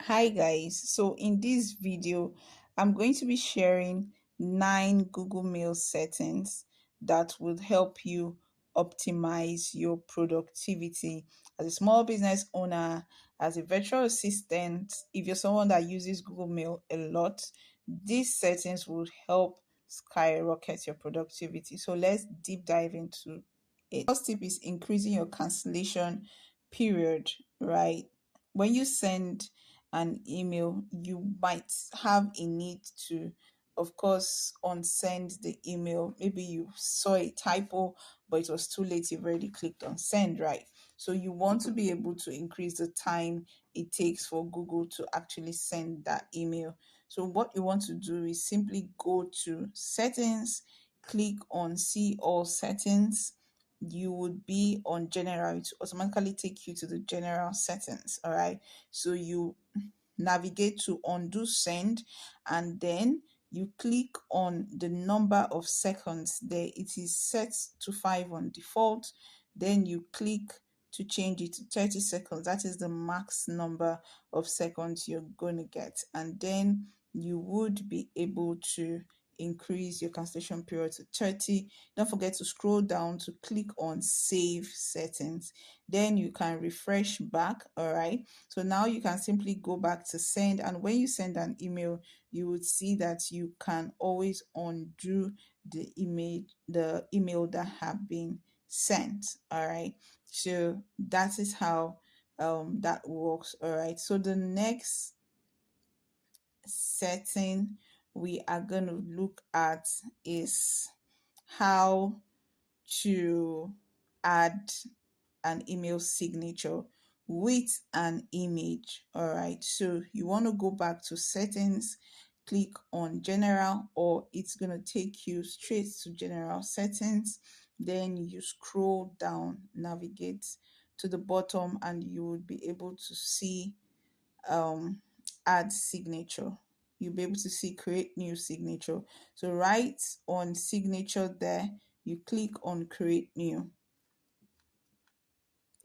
Hi guys, so in this video I'm going to be sharing 9 Google Mail settings that would help you optimize your productivity as a small business owner, as a virtual assistant. If you're someone that uses Google Mail a lot, these settings would help skyrocket your productivity. So let's deep dive into it. First tip is increasing your cancellation period, right? When you send an email, you might have a need to, of course, unsend the email. Maybe you saw a typo, but it was too late. You've already clicked on send, right? So you want to be able to increase the time it takes for Google to actually send that email. So what you want to do is simply go to settings, click on see all settings. You would be on general. It automatically take you to the general settings. All right, so you navigate to undo send, and then you click on the number of seconds there. It is set to 5 on default. Then you click to change it to 30 seconds. That is the max number of seconds you're going to get, and then you would be able to increase your cancellation period to 30. Don't forget to scroll down to click on save settings. Then you can refresh back. All right, so now you can simply go back to send, and when you send an email, you would see that you can always undo the email that have been sent. All right, so that is how that works. All right, so the next setting we are going to look at is how to add an email signature with an image. All right, so you want to go back to settings, click on general, or it's going to take you straight to general settings. Then you scroll down, navigate to the bottom, and you will be able to see um add signature. You'll be able to see create new signature. So right on signature there, you click on create new.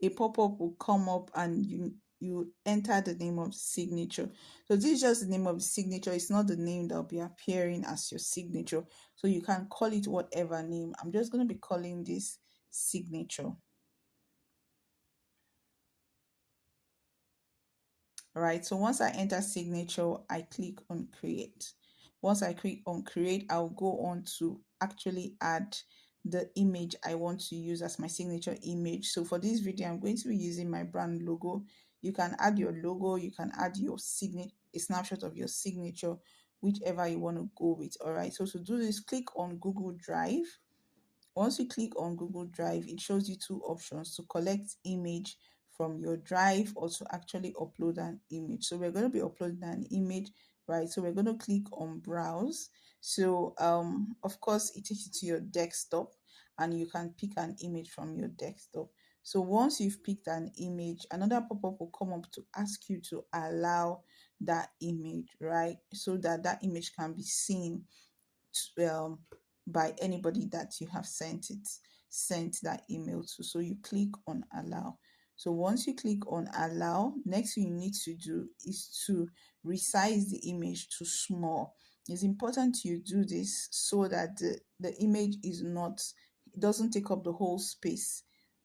A pop-up will come up, and you enter the name of the signature. So this is just the name of the signature. It's not the name that will be appearing as your signature. So you can call it whatever name. I'm just going to be calling this signature. All right, so once I enter signature, I click on create. Once I click on create, I'll go on to actually add the image I want to use as my signature image. So for this video, I'm going to be using my brand logo. You can add your logo, you can add your signature, a snapshot of your signature, whichever you want to go with. All right, so to do this, click on Google Drive. Once you click on Google Drive, it shows you two options: to collect image from your drive, or to actually upload an image. So we're going to be uploading an image, right? So we're going to click on browse. So of course it takes you to your desktop, and you can pick an image from your desktop. So once you've picked an image, another pop-up will come up to ask you to allow that image, right? So that that image can be seen by anybody that you have sent that email to. So you click on allow. So once you click on allow, next thing you need to do is to resize the image to small. It's important you do this so that the image is not, it doesn't take up the whole space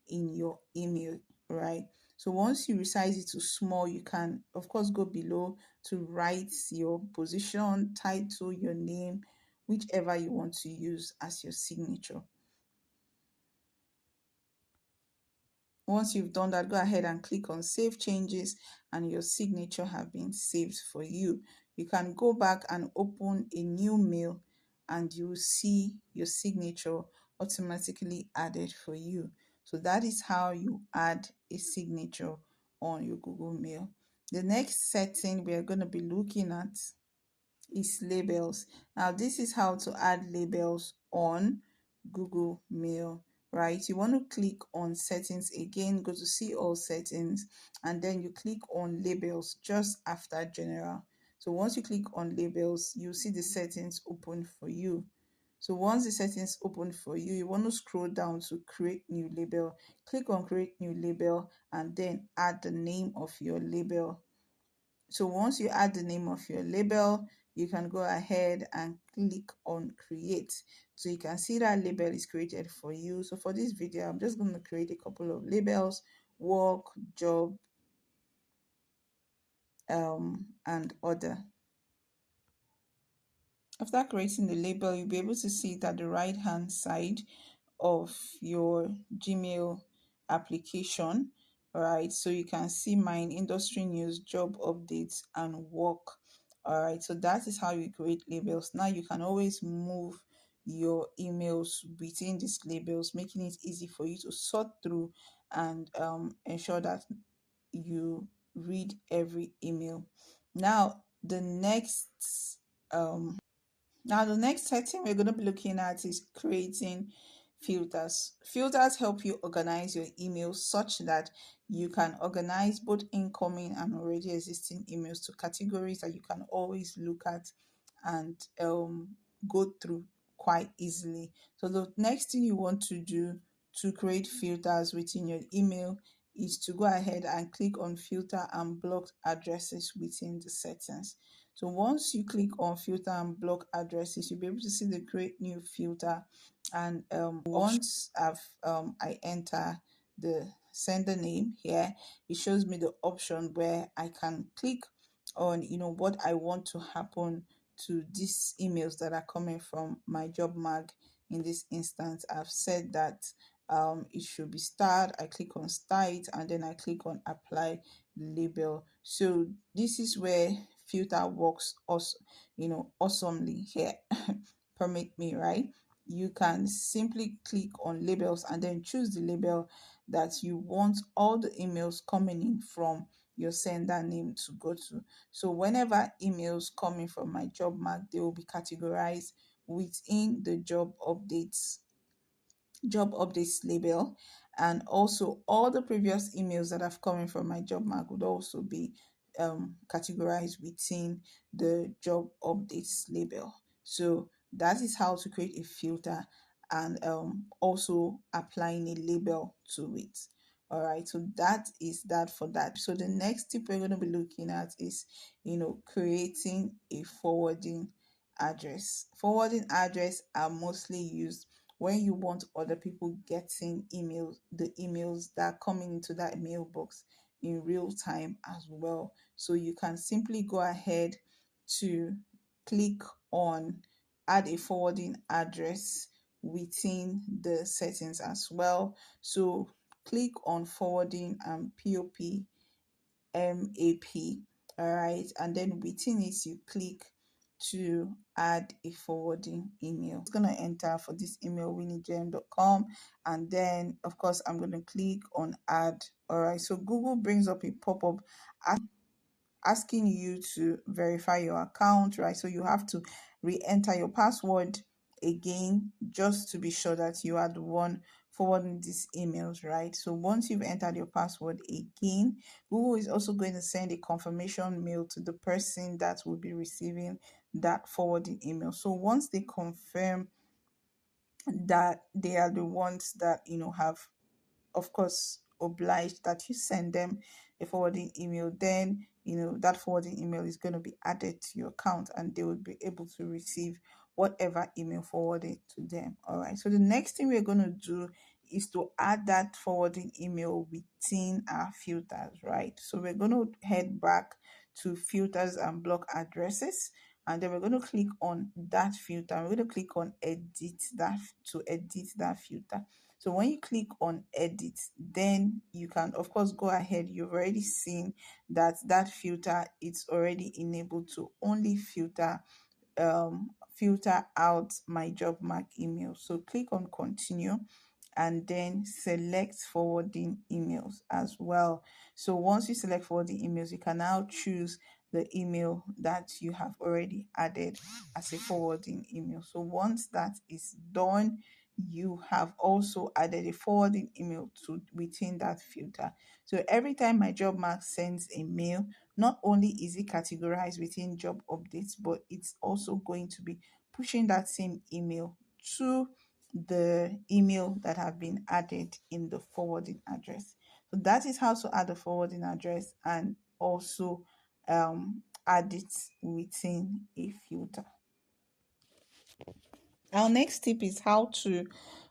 in your email, right? So once you resize it to small, you can of course go below to write your position, title, your name, whichever you want to use as your signature. Once you've done that, go ahead and click on save changes, and your signature have been saved for you. You can go back and open a new mail, and you will see your signature automatically added for you. So that is how you add a signature on your Google Mail. The next setting we are going to be looking at is labels. Now, this is how to add labels on Google Mail, right? You want to click on settings again, go to see all settings, and then you click on labels just after general. So once you click on labels, you see the settings open for you. So once the settings open for you, you want to scroll down to create new label. Click on create new label, and then add the name of your label. So once you add the name of your label, you can go ahead and click on create. So you can see that label is created for you. So for this video, I'm just going to create a couple of labels: work, job, and other. After creating the label, you'll be able to see it at the right hand side of your Gmail application. All right, so you can see mine: industry news, job updates, and work. All right, so that is how you create labels. Now you can always move your emails within these labels, making it easy for you to sort through and ensure that you read every email. Now the next setting we're going to be looking at is creating filters. Filters help you organize your emails such that you can organize both incoming and already existing emails to categories that you can always look at and go through quite easily. So the next thing you want to do to create filters within your email is to go ahead and click on filter and block addresses within the settings. So once you click on filter and block addresses, you'll be able to see the create new filter. And once I enter the sender name here, it shows me the option where I can click on what I want to happen to these emails that are coming from my job mag. In this instance, I've said that it should be start. I click on start and then I click on apply label. So this is where filter works also, awesomely here. Permit me, right? You can simply click on labels and then choose the label that you want all the emails coming in from your sender name to go to. So whenever emails coming from my job mark, they will be categorized within the job updates label, and also all the previous emails that have come in from my job mark would also be categorized within the job updates label. So that is how to create a filter and also applying a label to it. All right, so that is that for that. So the next tip we're going to be looking at is creating a forwarding address. Forwarding address are mostly used when you want other people getting the emails that are coming into that mailbox in real time as well. So you can simply go ahead to click on add a forwarding address within the settings as well. So click on forwarding and POP MAP. All right, and then within it you click to add a forwarding email. It's gonna enter for this email winniegem.com, and then of course I'm gonna click on add. All right, so Google brings up a pop-up asking you to verify your account, right? So you have to re-enter your password again just to be sure that you are the one forwarding these emails, right? So once you've entered your password again, Google is also going to send a confirmation mail to the person that will be receiving that forwarding email. So once they confirm that they are the ones that have, of course, obliged that you send them a forwarding email, then that forwarding email is going to be added to your account and they will be able to receive whatever email forwarded to them. All right, so the next thing we're going to do is to add that forwarding email within our filters, right? So we're going to head back to filters and block addresses, and then we're going to click on that filter. We're going to click on edit that to edit that filter. So when you click on edit, then you can of course go ahead. You've already seen that filter, it's already enabled to only filter out my job mark email. So click on continue and then select forwarding emails as well. So once you select forwarding emails, you can now choose the email that you have already added as a forwarding email. So once that is done, you have also added a forwarding email to within that filter. So every time my job mark sends a mail, not only is it categorized within job updates, but it's also going to be pushing that same email to the email that have been added in the forwarding address. So that is how to add a forwarding address and also add it within a filter. Our next tip is how to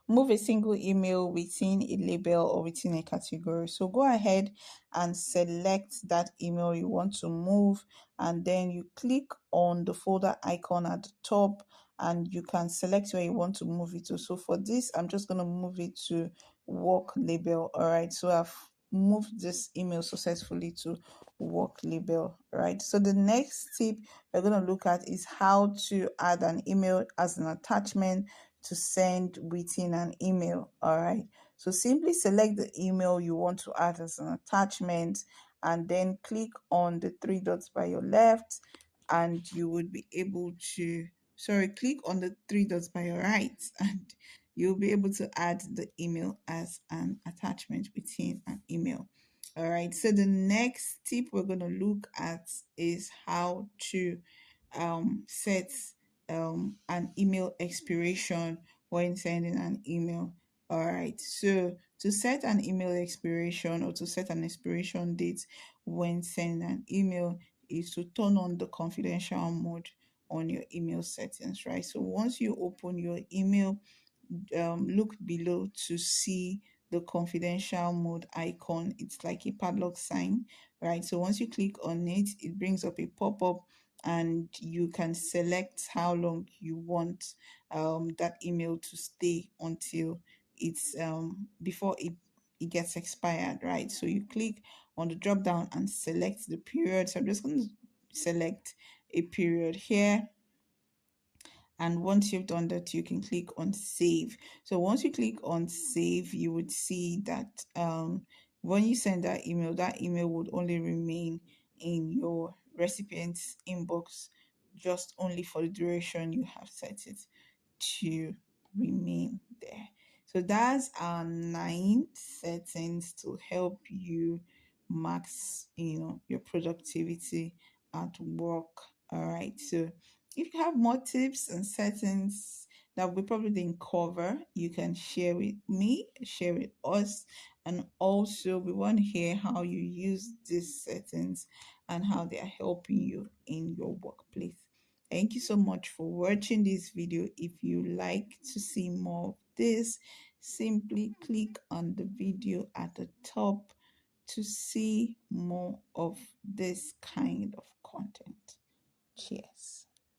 move a single email within a label or within a category. So go ahead and select that email you want to move, and then you click on the folder icon at the top and you can select where you want to move it to. So for this, I'm just going to move it to work label. All right, so I've moved this email successfully to work label. All right, so the next tip we're going to look at is how to add an email as an attachment to send within an email. All right, so simply select the email you want to add as an attachment and then click on the three dots by your left, and you would be able to, sorry, click on the three dots by your right and you'll be able to add the email as an attachment within an email. All right, so the next tip we're going to look at is how to set an email expiration when sending an email. All right, so to set an email expiration or to set an expiration date when sending an email is to turn on the confidential mode on your email settings, right? So once you open your email, look below to see the confidential mode icon. It's like a padlock sign, right? So once you click on it, it brings up a pop-up and you can select how long you want that email to stay until it's before it gets expired, right? So you click on the drop down and select the period. So I'm just going to select a period here, and once you've done that, you can click on save. So once you click on save, you would see that when you send that email would only remain in your recipient's inbox just only for the duration you have set it to remain there. So that's our 9 settings to help you max, your productivity at work. All right. So if you have more tips and settings that we probably didn't cover, you can share with me, share with us. And also, we want to hear how you use these settings and how they are helping you in your workplace. Thank you so much for watching this video. If you like to see more of this, simply click on the video at the top to see more of this kind of content. Cheers.